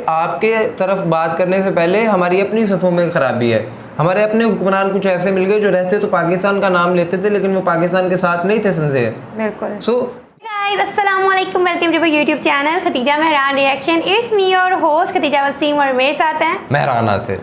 आपके तरफ बात करने से पहले हमारी अपनी सफ़ों में खराबी है। हमारे अपने हुक्मरान कुछ ऐसे मिल गए जो रहते तो पाकिस्तान का नाम लेते थे, लेकिन वो पाकिस्तान के साथ नहीं थे संजय। बिल्कुल। अस्सलाम वालेकुम, welcome to my YouTube channel Khatija Mehran reaction. It's me your host Khatija Waseem और मेरे साथ हैं महरान नासिर।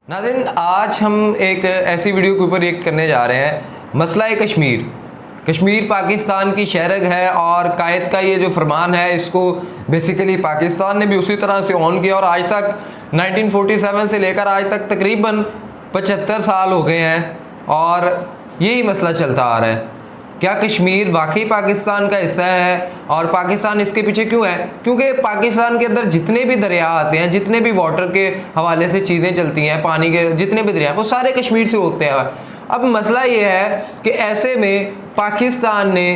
नाज़रीन, आज हम एक ऐसी वीडियो के ऊपर रिएक्ट करने जा रहे हैं। मसला है कश्मीर। कश्मीर पाकिस्तान की शहरग है और कायद का ये जो फरमान है इसको बेसिकली पाकिस्तान ने भी उसी तरह से ऑन किया और आज तक 1947 से लेकर आज तक तकरीबन 75 साल हो गए हैं और यही मसला चलता आ रहा है। क्या कश्मीर वाकई पाकिस्तान का हिस्सा है और पाकिस्तान इसके पीछे क्यों है? क्योंकि पाकिस्तान के अंदर जितने भी दरिया आते हैं, जितने भी वाटर के हवाले से चीज़ें चलती हैं, पानी के जितने भी दरिया हैं, वो सारे कश्मीर से होते हैं। अब मसला ये है कि ऐसे में पाकिस्तान ने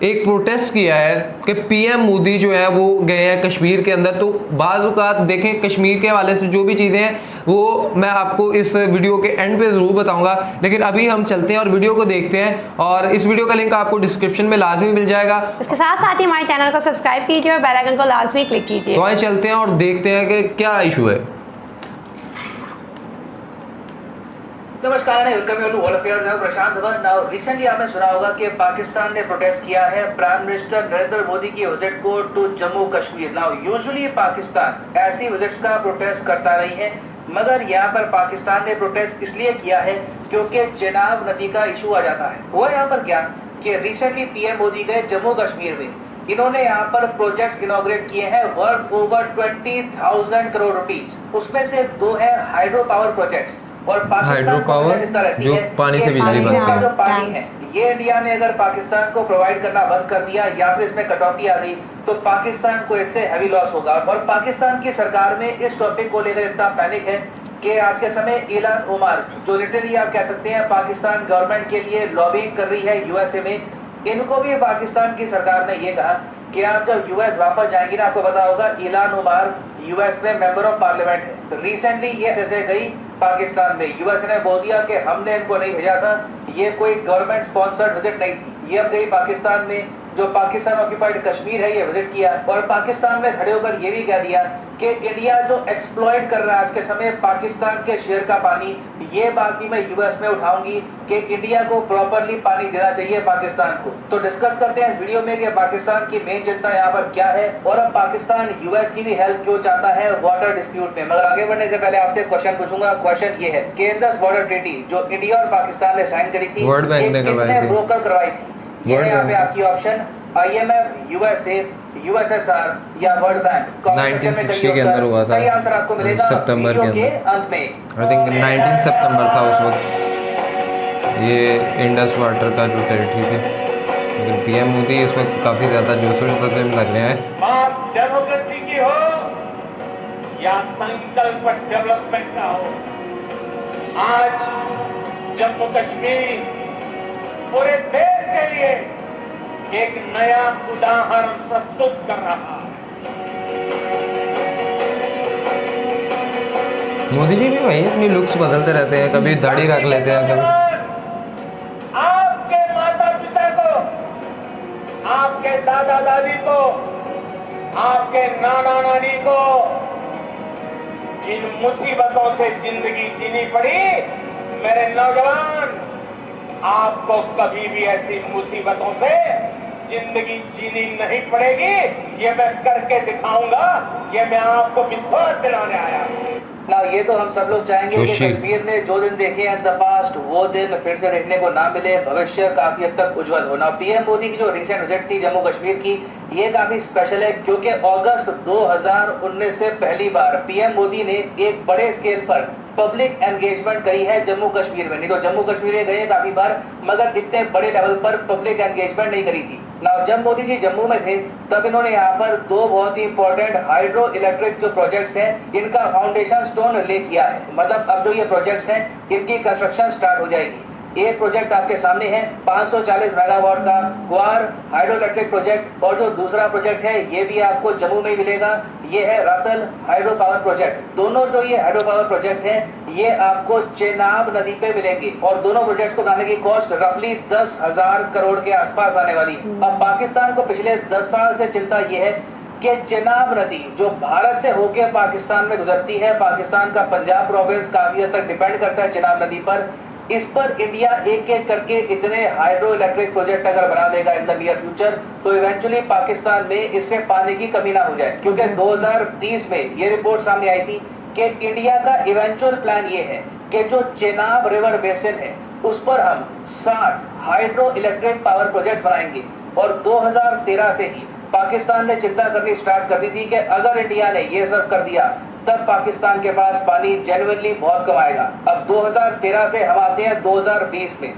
एक प्रोटेस्ट किया है कि पीएम मोदी जो है वो गए हैं कश्मीर के अंदर। तो बाज़ औक़ात देखें, कश्मीर के हवाले से जो भी चीज़ें हैं वो मैं आपको इस वीडियो के एंड पे ज़रूर बताऊंगा, लेकिन अभी हम चलते हैं और वीडियो को देखते हैं और इस वीडियो का लिंक आपको डिस्क्रिप्शन में लाजमी मिल जाएगा। उसके साथ साथ ही हमारे चैनल को सब्सक्राइब कीजिए और बेल आइकन को लाजमी क्लिक कीजिए। तो आइए चलते हैं और देखते हैं कि क्या इशू है। नमस्कार, welcome you to all of your. मैं प्रशांत धवन। नाउ रिसेंटली आपने सुना होगा कि पाकिस्तान ने प्रोटेस्ट किया है प्राइम मिनिस्टर नरेंद्र मोदी की विजिट को to Jammu Kashmir. Now usually Pakistan ऐसी विजिट्स का प्रोटेस्ट करता नहीं है, मगर यहाँ पर पाकिस्तान ने प्रोटेस्ट इसलिए किया है क्योंकि चेनाब नदी का इशू आ जाता है। हुआ यहाँ पर क्या कि रिसेंटली पीएम मोदी गए जम्मू कश्मीर में। इन्होंने यहाँ पर प्रोजेक्ट्स इनॉग्रेट किए हैं वर्थ ओवर 20,000 करोड़ रुपीस। उसमें से 2 है हाइड्रो पावर प्रोजेक्ट्स और पाकिस्तान को चिंता रहती है पानी से बिजली का जो पानी है ये इंडिया ने अगर पाकिस्तान को प्रोवाइड करना बंद कर दिया या फिर इसमें कटौती आ गई तो पाकिस्तान को इससे हैवी लॉस होगा। और पाकिस्तान की सरकार में इस टॉपिक को लेकर इतना पैनिक है कि आज के समय इलान उमर जो लिटरली आप कह सकते हैं पाकिस्तान गवर्नमेंट के लिए लॉबिंग कर रही है यूएसए में, इनको भी पाकिस्तान की सरकार ने ये कहा कि आप जब यूएस वापस जाएंगे ना, आपको पता होगा इलान उमर यूएस में मेंबर ऑफ पार्लियामेंट है। रिसेंटली ये ऐसे गई पाकिस्तान में, यूएस ने बोल दिया कि हमने इनको नहीं भेजा था, ये कोई गवर्नमेंट स्पॉन्सर्ड विजिट नहीं थी। ये अब गई पाकिस्तान में, जो पाकिस्तान ऑक्यूपाइड कश्मीर है ये विजिट किया और पाकिस्तान में खड़े होकर ये भी कह दिया कि इंडिया जो एक्सप्लॉइट कर रहा है आज के समय पाकिस्तान के शेर का पानी, ये बात भी मैं यूएस में उठाऊंगी कि इंडिया को प्रॉपरली पानी देना चाहिए पाकिस्तान को। तो डिस्कस करते हैं इस वीडियो में कि पाकिस्तान की मेन चिंता यहाँ पर क्या है और अब पाकिस्तान यूएस की भी हेल्प क्यों चाहता है वाटर डिस्प्यूट में। मगर आगे बढ़ने से पहले आपसे क्वेश्चन पूछूंगा। क्वेश्चन ये है कि इंडस वाटर ट्रीटी जो इंडिया और पाकिस्तान ने साइन करी थी, किसने ब्रोकर करवाई थी? ये है यहाँ पे आपकी ऑप्शन, IMF, USA, USSR या वर्ल्ड बैंक। कमेंट सेक्शन में कहिए के अंदर हुआ था। सही आंसर आपको मिलेगा सितंबर के अंत में। आई थिंक 19 सितंबर था उस वक्त ये इंडस वाटर का जो टेरिटरी थी। लेकिन पीएम मोदी इस वक्त काफ़ी ज़्यादा जोश में लग रहे हैं। बात डेमोक्रेसी की हो या संकल्प डेवलपमेंट का हो, आज जम्मू कश्मीर पूरे देश के लिए एक नया उदाहरण प्रस्तुत कर रहा है। मोदी जी भी वही अपनी लुक्स बदलते रहते हैं, कभी दाढ़ी रख लेते हैं, कभी आपके माता पिता को, आपके दादा दादी को, आपके नाना नानी को जिन मुसीबतों से जिंदगी जीनी पड़ी, मेरे नौजवान आपको कभी भी ऐसी मुसीबतों से जिंदगी जीनी नहीं पड़ेगी। ये मैं करके दिखाऊंगा, ये मैं आपको विश्वास दिलाने आया हूं। ना ये तो हम सब लोग चाहेंगे कि कश्मीर ने जो दिन देखे हैं द पास्ट वो दिन फिर से देखने को ना मिले, भविष्य काफी हद तक उज्जवल होना। पीएम मोदी की जो रिसेंट विजिट थी जम्मू कश्मीर की, ये काफी स्पेशल है क्योंकि अगस्त 2019 से पहली बार पीएम मोदी ने एक बड़े स्केल पर पब्लिक एंगेजमेंट करी है जम्मू कश्मीर में। नहीं तो जम्मू कश्मीर में गए काफी बार, मगर इतने बड़े लेवल पर पब्लिक एंगेजमेंट नहीं करी थी ना। जब मोदी जी जम्मू में थे तब इन्होंने यहाँ पर 2 बहुत ही इंपॉर्टेंट हाइड्रो इलेक्ट्रिक जो प्रोजेक्ट्स हैं इनका फाउंडेशन स्टोन ले किया है। मतलब अब जो ये प्रोजेक्ट्स हैं इनकी कंस्ट्रक्शन स्टार्ट हो जाएगी। एक प्रोजेक्ट आपके सामने है 540 मेगावाट का क्वार हाइड्रो इलेक्ट्रिक प्रोजेक्ट, और जो दूसरा प्रोजेक्ट है ये भी आपको जम्मू में मिलेगा, ये है रतल हाइड्रो पावर प्रोजेक्ट। दोनों जो ये हाइड्रो पावर प्रोजेक्ट है ये आपको चेनाब नदी पे मिलेंगे, और दोनों प्रोजेक्ट्स को बनाने की कॉस्ट रफली 10,000 करोड़ के आसपास आने वाली है। अब पाकिस्तान को पिछले 10 साल से चिंता ये है कि चेनाब नदी जो भारत से होकर पाकिस्तान में गुजरती है, पाकिस्तान का पंजाब प्रोविंस काफी हद तक डिपेंड करता है चेनाब नदी पर, इस पर इंडिया एक एक करके इतने हाइड्रो इलेक्ट्रिक प्रोजेक्ट अगर बना देगा इन द नियर फ्यूचर, तो इवेंचुअली पाकिस्तान में इससे पानी की कमी ना हो जाए। क्योंकि 2030 में ये रिपोर्ट सामने आई थी कि इंडिया का इवेंचुअल प्लान ये है कि जो चेनाब रिवर बेसिन है उस पर हम 60 हाइड्रो इलेक्ट्रिक पावर प्रोजेक्ट्स बनाएंगे, और 2013 से ही पाकिस्तान ने चिंता करनी स्टार्ट कर दी थी कि अगर इंडिया ने ये सब कर दिया तब पाकिस्तान के पास पानी जेन्युइनली बहुत कम आएगा। अब 2013 से हम आते हैं 2020 में।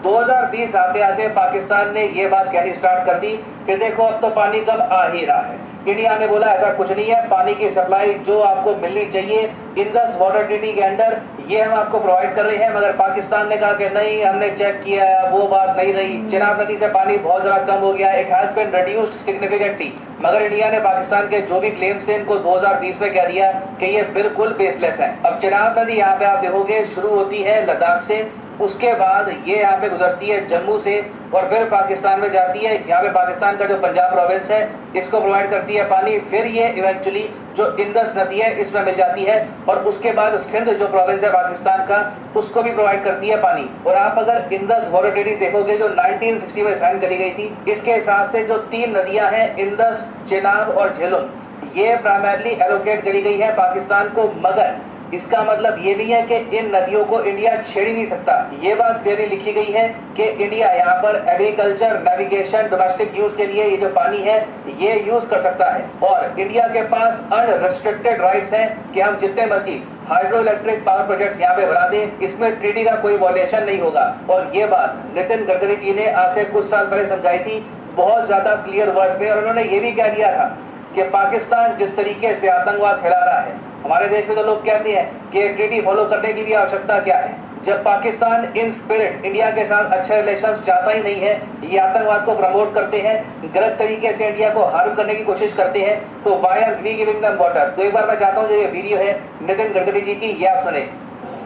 2020 आते आते पाकिस्तान ने ये बात कहनी स्टार्ट कर दी कि देखो अब तो पानी कब आ ही रहा है। इंडिया ने बोला ऐसा कुछ नहीं है, पानी की सप्लाई जो आपको मिलनी चाहिए इंडस वाटर ट्रीटी के अंडर ये हम आपको प्रोवाइड कर रहे हैं। मगर पाकिस्तान ने कहा कि नहीं, हमने चेक किया, वो बात नहीं रही, चेनाब नदी से पानी बहुत ज़्यादा कम हो गया, it has been reduced significantly. मगर इंडिया ने पाकिस्तान के जो भी क्लेम्स थे इनको 2020 में कह दिया कि ये बिल्कुल बेसलेस है। अब चेनाब नदी यहाँ पे आप देखोगे शुरू होती है लद्दाख से, उसके बाद ये यहाँ पे गुजरती है जम्मू से, और फिर पाकिस्तान में जाती है। यहाँ पे पाकिस्तान का जो पंजाब प्रोविंस है इसको प्रोवाइड करती है पानी, फिर ये इवेंचुअली जो इंडस नदी है इसमें मिल जाती है, और उसके बाद सिंध जो प्रोविंस है पाकिस्तान का उसको भी प्रोवाइड करती है पानी। और आप अगर इंडस वाटर ट्रीटी देखोगे जो 1960 में साइन करी गई थी, इसके हिसाब से जो 3 नदियाँ हैं इंडस, चेनाब और झेलम, ये प्राइमरली एलोकेट करी गई है पाकिस्तान को। मगर इसका मतलब ये नहीं है कि इन नदियों को इंडिया छेड़ ही नहीं सकता। ये बात क्लियरली लिखी गई है कि इंडिया यहाँ पर एग्रीकल्चर, नेविगेशन, डोमेस्टिक यूज के लिए ये जो पानी है ये यूज कर सकता है, और इंडिया के पास अनरिस्ट्रिक्टेड राइट्स हैं कि हम जितने मर्जी हाइड्रो इलेक्ट्रिक पावर प्रोजेक्ट्स यहाँ पे बना दें, इसमें ट्रीटी का कोई वॉलेशन नहीं होगा। और ये बात नितिन गडकरी जी ने आज से कुछ साल पहले समझाई थी बहुत ज्यादा क्लियर वर्ड्स में, और उन्होंने ये भी कह दिया था कि पाकिस्तान जिस तरीके से आतंकवाद फैला रहा है, हमारे देश में तो लोग कहते हैं कि ट्रीटी फॉलो करने की भी आवश्यकता क्या है, जब पाकिस्तान इन स्पिरिट इंडिया के साथ अच्छे रिलेशंस चाहता ही नहीं है, ये आतंकवाद को प्रमोट करते हैं, गलत तरीके से इंडिया को हार्म करने की कोशिश करते हैं, तो why are we giving them water. तो एक बार मैं चाहता हूँ जो ये वीडियो है नितिन गडकरी जी की, ये आप सुने।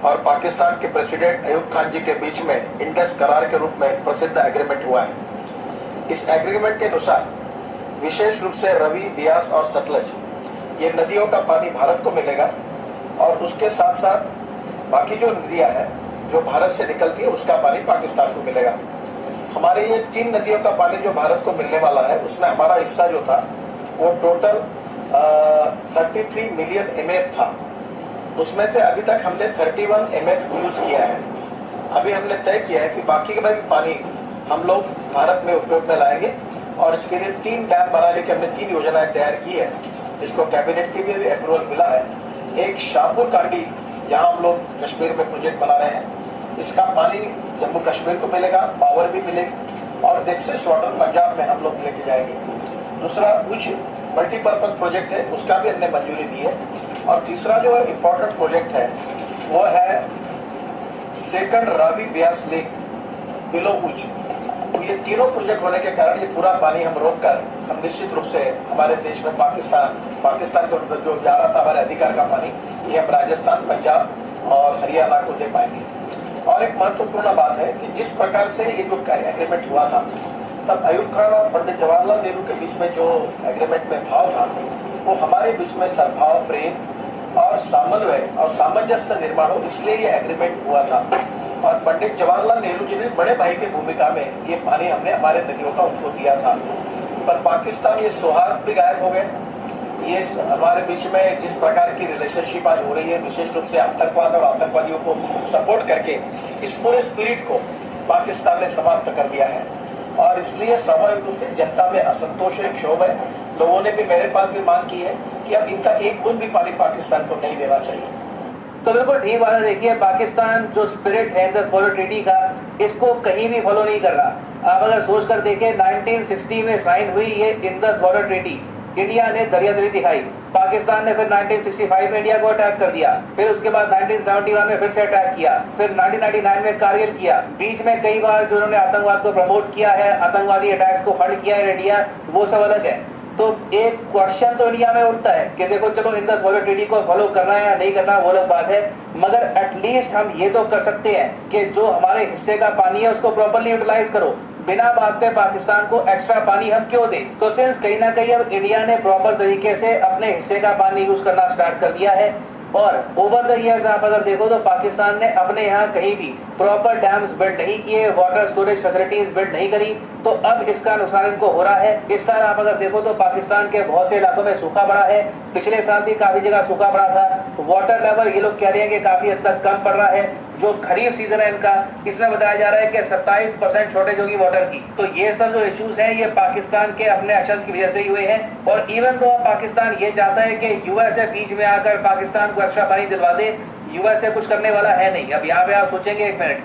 और पाकिस्तान के प्रेसिडेंट अयूब खान जी के बीच में इंडस करार के रूप में प्रसिद्ध एग्रीमेंट हुआ है। इस एग्रीमेंट के अनुसार विशेष रूप से रवि, ब्यास और सतलज ये नदियों का पानी भारत को मिलेगा, और उसके साथ साथ बाकी जो नदियां हैं जो भारत से निकलती है उसका पानी पाकिस्तान को मिलेगा। हमारे ये 3 नदियों का पानी जो भारत को मिलने वाला है उसमें हमारा हिस्सा जो था वो टोटल 33 मिलियन MF था। उसमें से अभी तक हमने 31 MF यूज किया है। अभी हमने तय किया है कि बाकी का भी पानी हम लोग भारत में उपयोग में लाएंगे, और इसके लिए 3 डैम बनाने की हमने 3 योजनाएं तैयार की है, जिसको कैबिनेट की भी अप्रूवल मिला है। एक शाहपुर कांडी, यहाँ हम लोग कश्मीर में प्रोजेक्ट बना रहे हैं, इसका पानी जम्मू कश्मीर को मिलेगा, पावर भी मिलेगी, और एक्सेस वाटर पंजाब में हम लोग लेके जाएंगे। दूसरा कुछ मल्टीपर्पज प्रोजेक्ट है, उसका भी हमने मंजूरी दी है। और तीसरा जो इम्पोर्टेंट प्रोजेक्ट है वो है second Ravi Beas lake below उज। तो ये तीनों प्रोजेक्ट होने के कारण ये पूरा पानी हम रोक कर हम निश्चित रूप से हमारे देश में पाकिस्तान को जो जा रहा था हमारे अधिकार का पानी, ये हम राजस्थान, पंजाब और हरियाणा को दे पाएंगे। और एक महत्वपूर्ण बात है कि जिस प्रकार से ये जो एग्रीमेंट हुआ था, तब अयूब खान और पंडित जवाहरलाल नेहरू के बीच में जो एग्रीमेंट में भाव था वो हमारे बीच में सद्भाव, प्रेम और समन्वय और सामंजस्य निर्माण हो, इसलिए ये एग्रीमेंट हुआ था। और पंडित जवाहरलाल नेहरू जी ने बड़े भाई की भूमिका में ये पानी हमने हमारे नदियों का उनको दिया था। पर पाकिस्तान ये सौहार्द भी गायब हो गए। ये हमारे बीच में जिस प्रकार की रिलेशनशिप आज हो रही है, विशेष रूप से आतंकवाद और आतंकवादियों को सपोर्ट करके, इस पूरे स्पिरिट को पाकिस्तान ने समाप्त कर दिया है। और इसलिए स्वाभाविक रूप से जनता में असंतोष है, क्षोभ है। लोगों ने भी मेरे पास भी मांग की है कि अब इनका एक बूंद भी पानी पाकिस्तान को नहीं देना चाहिए। तो बिल्कुल ठीक बात है। देखिए, पाकिस्तान जो स्पिरिट है इंडस वाटर ट्रीटी का, इसको कहीं भी फॉलो नहीं कर रहा। आप अगर सोच कर देखें, 1960 में साइन हुई ये इंडस वाटर ट्रीटी, इंडिया ने दरियादिली दिखाई, पाकिस्तान ने फिर 1965 में इंडिया को अटैक कर दिया, फिर उसके बाद 1971 में फिर से अटैक किया, फिर 1999 में कारगिल किया। बीच में कई बार जो उन्होंने आतंकवाद को प्रमोट किया है, आतंकवादी अटैक्स को फंड किया है इंडिया, वो सब अलग है। तो एक क्वेश्चन तो इंडिया में उठता है कि देखो चलो इंडस वाटर ट्रीटी को फॉलो करना है या नहीं करना वो अलग बात है, मगर एटलीस्ट हम ये तो कर सकते हैं कि जो हमारे हिस्से का पानी है उसको प्रॉपर्ली यूटिलाइज करो। बिना बात पे पाकिस्तान को एक्स्ट्रा पानी हम क्यों दें? तो सिंस कहीं ना कहीं अब इंडिया ने प्रॉपर तरीके से अपने हिस्से का पानी यूज करना स्टार्ट कर दिया है, और ओवर द ईयर्स आप अगर देखो तो पाकिस्तान ने अपने यहाँ कहीं भी प्रॉपर डैम्स बिल्ड नहीं किए, वाटर स्टोरेज फैसिलिटीज बिल्ड नहीं करी, तो अब इसका नुकसान इनको हो रहा है। इस साल आप अगर देखो तो पाकिस्तान के बहुत से इलाकों में सूखा पड़ा है, पिछले साल भी काफी जगह सूखा पड़ा था। वाटर लेवल ये लोग कह रहे हैं कि काफी हद तक कम पड़ रहा है। जो खरीफ सीजन है इनका, इसमें बताया जा रहा है कि 27% शॉर्टेज होगी वाटर की। तो ये सब जो इश्यूज हैं ये पाकिस्तान के अपने एक्शंस की वजह से ही हुए हैं। और इवन तो पाकिस्तान ये चाहता है कि यूएसए बीच में आकर पाकिस्तान को एक्स्ट्रा पानी दिलवा दे, यूएसए कुछ करने वाला है नहीं। अब यहाँ पे आप सोचेंगे एक मिनट,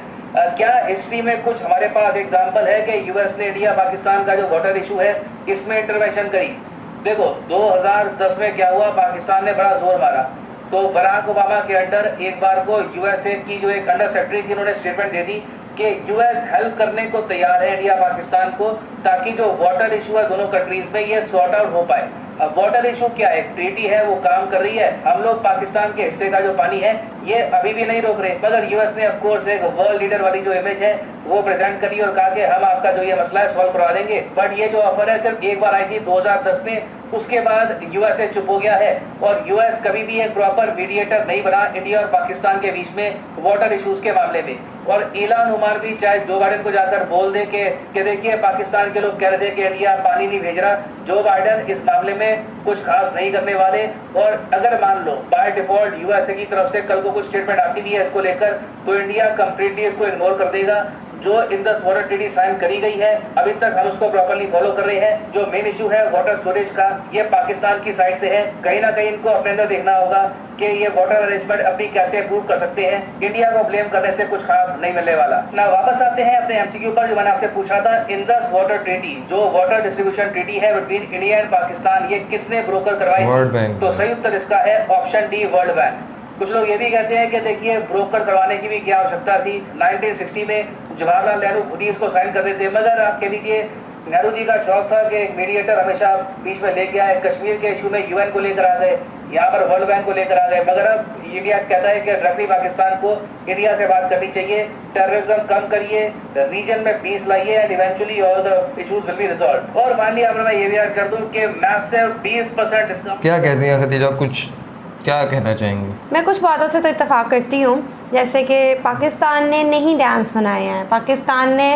क्या हिस्ट्री में कुछ हमारे पास एग्जाम्पल है कि यूएस ने इंडिया पाकिस्तान का जो वाटर इशू है इसमें इंटरवेंशन करी? देखो 2010 में क्या हुआ, पाकिस्तान ने बड़ा जोर मारा, तो बराक ओबामा के अंडर एक बार को यूएसए की जो एक अंडर सेक्रेटरी थी उन्होंने स्टेटमेंट दे दी कि यूएस हेल्प करने को तैयार है इंडिया पाकिस्तान को, ताकि जो वाटर इशू है दोनों कंट्रीज में ये सॉर्ट आउट हो पाए। अब वाटर इशू क्या है, ट्रीटी है वो काम कर रही है, हम लोग पाकिस्तान के हिस्से का जो पानी है ये अभी भी नहीं रोक रहे, मगर यूएस ने ऑफ कोर्स एक वर्ल्ड लीडर वाली जो इमेज है वो प्रेजेंट करी और कहा कि हम आपका जो ये मसला है सॉल्व करवा देंगे। बट ये जो ऑफर है सिर्फ एक बार आई थी 2010 में, उसके बाद यूएसए चुप हो गया है, और यूएस कभी भी एक प्रॉपर मीडिएटर नहीं बना इंडिया और पाकिस्तान के बीच में वाटर इश्यूज के मामले में। और इलान उमर भी चाहे जो बाइडेन को जाकर बोल दे कि देखिए पाकिस्तान के लोग कह रहे थे कि इंडिया पानी नहीं भेज रहा, जो बाइडेन इस मामले में कुछ खास नहीं करने वाले। और अगर मान लो बाय डिफॉल्ट यूएसए की तरफ से कल को कुछ स्टेटमेंट आती भी है इसको लेकर, तो इंडिया कंप्लीटली इसको इग्नोर कर देगा। जो इंडस वाटर ट्रीटी साइन करी गई है अभी तक हम उसको प्रॉपर्ली फॉलो कर रहे हैं। जो मेन इशू है वाटर स्टोरेज का, ये पाकिस्तान की साइड से है, कहीं ना कहीं इनको अपने अंदर देखना होगा कि ये वाटर अरेंजमेंट अपनी कैसे अप्रूव कर सकते हैं। इंडिया को ब्लेम करने से कुछ खास नहीं मिलने वाला ना। वापस आते हैं अपने एमसीक्यू पर, जो मैंने आपसे पूछा था, इंडस वाटर ट्रीटी जो वाटर डिस्ट्रीब्यूशन ट्रीटी है बिटवीन इंडिया एंड पाकिस्तान, ये किसने ब्रोकर करवाई थी? तो सही उत्तर इसका है ऑप्शन डी, वर्ल्ड बैंक। कुछ लोग ये भी कहते हैं कि देखिए ब्रोकर करवाने की भी क्या आवश्यकता थी, 1960 में जवाहरलाल नेहरू खुद ही इसको साइन कर रहे थे, मगर आप कह लीजिए नेहरू जी का शौक था कि एक मीडिएटर हमेशा बीच में लेके आए। कश्मीर के इशू में यूएन को लेकर आ गए, यहाँ पर वर्ल्ड बैंक को लेकर आ गए, मगर अब इंडिया कहता है कि डायरेक्टली पाकिस्तान को इंडिया से बात करनी चाहिए, टेररिज्म कम करिए, रीजन में पीस लाइए and eventually all the issues will be resolved. और फाइनली अब मैं ये भी ऐड कर दूं कि मैसिव 20% डिस्काउंट। क्या कहती हैं खतीजा, कुछ क्या कहना चाहेंगे? मैं कुछ बातों से तो इत्तेफाक करती हूँ, जैसे कि पाकिस्तान ने नहीं डैम्स बनाए हैं, पाकिस्तान ने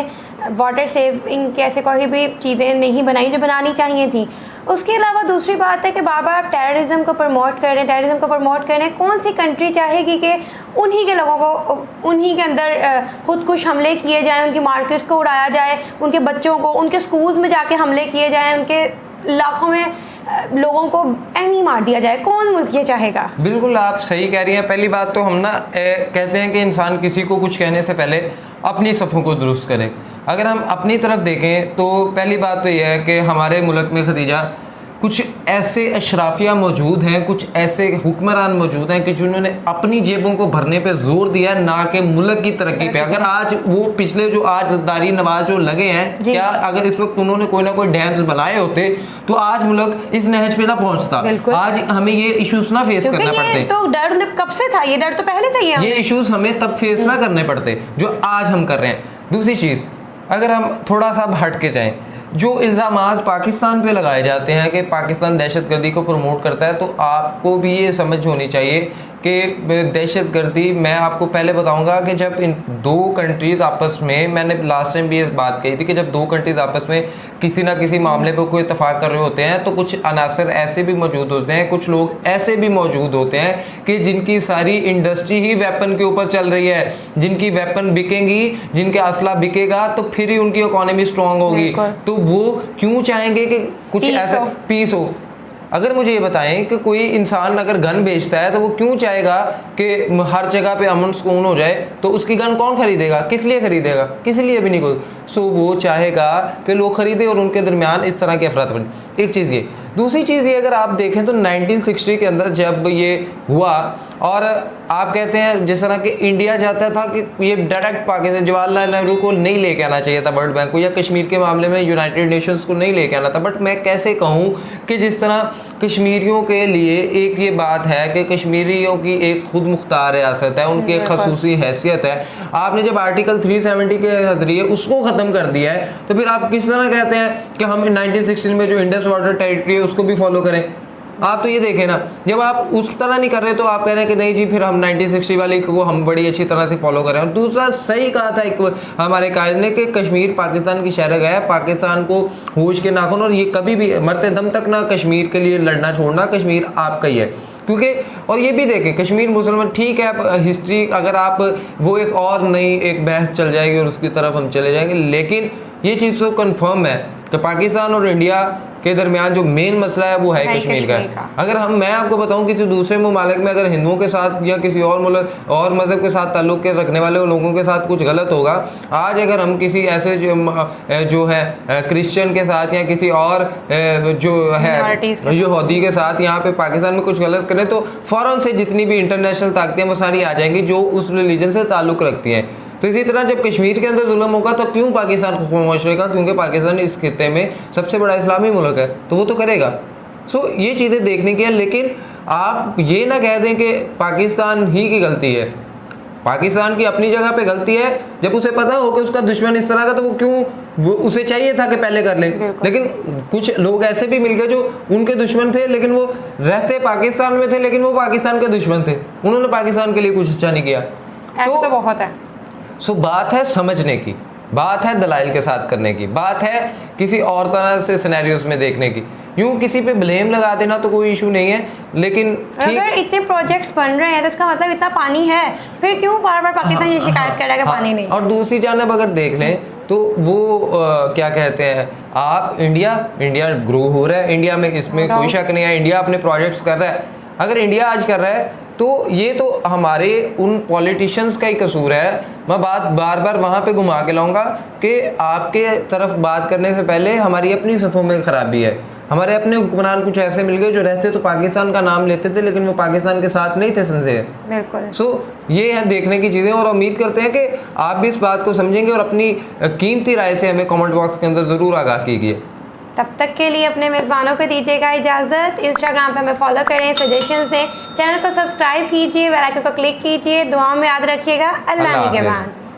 वाटर सेविंग की ऐसे कोई भी चीज़ें नहीं बनाई जो बनानी चाहिए थी। उसके अलावा दूसरी बात है कि बार बार आप टेररिज्म को प्रमोट कर रहे हैं। कौन सी कंट्री चाहेगी कि उन्हीं के लोगों को उन्हीं के अंदर खुदकुश हमले किए जाएं, उनकी मार्केट्स को उड़ाया जाए, उनके बच्चों को उनके स्कूल्स में जाके हमले किए जाएं, उनके इलाकों में लोगों को ऐनी मार दिया जाए? कौन मुल्क ये चाहेगा? बिल्कुल आप सही कह रही हैं। पहली बात तो हम ना कहते हैं कि इंसान किसी को कुछ कहने से पहले अपनी सफ़ों को दुरुस्त करे। अगर हम अपनी तरफ देखें तो पहली बात तो यह है कि हमारे मुल्क में खतीजा कुछ ऐसे अशराफिया मौजूद हैं, कुछ ऐसे हुक्मरान मौजूद हैं कि जिन्होंने अपनी जेबों को भरने पे जोर दिया ना कि मुल्क की तरक्की पे। अगर आज वो पिछले जो आज जरदारी नवाज जो लगे हैं, क्या अगर इस वक्त उन्होंने कोई ना कोई डैम्स बनाए होते तो आज मुल्क इस नहज पे ना पहुंचता, आज हमें ये इश्यूज ना फेस करना पड़ते। तो डर कब से था? ये डर तो पहले था, ये इश्यूज हमें तब फेस ना करने पड़ते जो आज हम कर रहे हैं। दूसरी चीज़, अगर हम थोड़ा सा हट के जाएँ, जो इल्ज़ामात पाकिस्तान पे लगाए जाते हैं कि पाकिस्तान दहशतगर्दी को प्रमोट करता है, तो आपको भी ये समझ होनी चाहिए कि दहशतगर्दी, मैं आपको पहले बताऊंगा कि जब इन दो कंट्रीज़ आपस में, मैंने लास्ट टाइम भी इस बात कही थी कि जब दो कंट्रीज़ आपस में किसी ना किसी मामले पर कोई इत्तेफाक कर रहे होते हैं तो कुछ अनासर ऐसे भी मौजूद होते हैं, कुछ लोग ऐसे भी मौजूद होते हैं कि जिनकी सारी इंडस्ट्री ही वेपन के ऊपर चल रही है, जिनकी वेपन बिकेंगी, जिनके असला बिकेगा तो फिर ही उनकी इकोनॉमी स्ट्रॉन्ग होगी। तो वो क्यों चाहेंगे कि कुछ ऐसा पीस हो? अगर मुझे ये बताएं कि कोई इंसान अगर गन बेचता है तो वो क्यों चाहेगा कि हर जगह पे अमन सुकून हो जाए? तो उसकी गन कौन खरीदेगा? किस लिए खरीदेगा? किसी लिए भी नहीं कोई। सो वो चाहेगा कि लोग खरीदे और उनके दरमियान इस तरह की अफरा तफरी। एक चीज़ ये। दूसरी चीज़ ये अगर आप देखें तो 1960 के अंदर जब ये हुआ और आप कहते हैं जिस तरह कि इंडिया चाहता था कि ये डायरेक्ट पाकिस्तान, जवाहरलाल नेहरू को नहीं लेके आना चाहिए था वर्ल्ड बैंक को, या कश्मीर के मामले में यूनाइटेड नेशंस को नहीं लेके आना था। बट मैं कैसे कहूँ कि जिस तरह कश्मीरियों के लिए एक ये बात है कि कश्मीरियों की एक खुद मुख्तार रियासत है, उनकी एक खसूसी हैसियत है। आपने जब आर्टिकल 370 के जरिए उसको ख़त्म कर दिया है तो फिर आप किस तरह कहते हैं कि हम 1960 में जो इंडस वाटर टेरिटरी है उसको भी फॉलो करें? आप तो ये देखें ना, जब आप उस तरह नहीं कर रहे तो आप कह रहे हैं कि नहीं जी फिर हम 1960 वाले को हम बड़ी अच्छी तरह से फॉलो करें। और दूसरा सही कहा था एक हमारे कायद ने कि कश्मीर पाकिस्तान की शहरग है, पाकिस्तान को होश के नाखून, और ये कभी भी मरते दम तक ना कश्मीर के लिए लड़ना छोड़ना, कश्मीर आपका ही है। क्योंकि और ये भी देखें कश्मीर मुसलमान, ठीक है हिस्ट्री अगर आप वो एक और नई एक बहस चल जाएगी और उसकी तरफ हम चले जाएंगे, लेकिन ये चीज़ तो कन्फर्म है कि पाकिस्तान और इंडिया के दरमियान जो मेन मसला है वो है कश्मीर का। अगर मैं आपको बताऊं किसी दूसरे ममालिक में अगर हिंदुओं के साथ या किसी और मुल्क और मज़हब के साथ ताल्लुक़ के रखने वाले लोगों के साथ कुछ गलत होगा, आज अगर हम किसी ऐसे जो है क्रिश्चियन के साथ या किसी और जो है यहूदी के साथ यहाँ पे पाकिस्तान में कुछ गलत करें तो फ़ौरन से जितनी भी इंटरनेशनल ताकतें वो सारी आ जाएंगी जो उस रिलीजन से ताल्लुक़ रखती हैं। तो इसी तरह जब कश्मीर के अंदर जुल्म होगा तो क्यों पाकिस्तान को खामोश रहेगा? क्योंकि पाकिस्तान इस खित्ते में सबसे बड़ा इस्लामी मुल्क है तो वो तो करेगा। सो ये चीज़ें देखने की है, लेकिन आप ये ना कह दें कि पाकिस्तान ही की गलती है। पाकिस्तान की अपनी जगह पे गलती है, जब उसे पता हो कि उसका दुश्मन इस तरह का तो वो क्यों उसे चाहिए था कि पहले कर लें। लेकिन कुछ लोग ऐसे भी मिल गए जो उनके दुश्मन थे लेकिन वो रहते पाकिस्तान में थे, लेकिन वो पाकिस्तान के दुश्मन थे, उन्होंने पाकिस्तान के लिए कुछ अच्छा नहीं किया। तो बहुत है। सो बात है समझने की, बात है दलाइल के साथ करने की, बात है किसी और तरह से सिनेरियोस में देखने की। यूं किसी पे ब्लेम लगा देना तो कोई इशू नहीं है, लेकिन अगर इतने प्रोजेक्ट्स बन रहे हैं तो इसका मतलब इतना पानी है, फिर क्यों बार बार पाकिस्तान ये शिकायत कर रहा है कि पानी नहीं। और दूसरी जानब अगर देख लें तो वो क्या कहते हैं, आप इंडिया ग्रो हो रहा है, इंडिया में इसमें कोई शक नहीं है, इंडिया अपने प्रोजेक्ट्स कर रहा है। अगर इंडिया आज कर रहा है तो ये तो हमारे उन पॉलिटिशियंस का ही कसूर है। मैं बात बार बार वहाँ पे घुमा के लाऊंगा कि आपके तरफ बात करने से पहले हमारी अपनी सफ़ों में ख़राबी है। हमारे अपने हुक्मरान कुछ ऐसे मिल गए जो रहते तो पाकिस्तान का नाम लेते थे लेकिन वो पाकिस्तान के साथ नहीं थे सिंसियर। बिल्कुल। सो ये है देखने की चीज़ें, और उम्मीद करते हैं कि आप भी इस बात को समझेंगे और अपनी कीमती राय से हमें कमेंट बॉक्स के अंदर ज़रूर आगाह कीजिए। तब तक के लिए अपने मेज़बानों को दीजिएगा इजाज़त। इंस्टाग्राम पे हमें फॉलो करें, सजेशंस दें, चैनल को सब्सक्राइब कीजिए, बेल आइकन को क्लिक कीजिए। दुआओं में याद रखिएगा। अल्लाह निगहबान।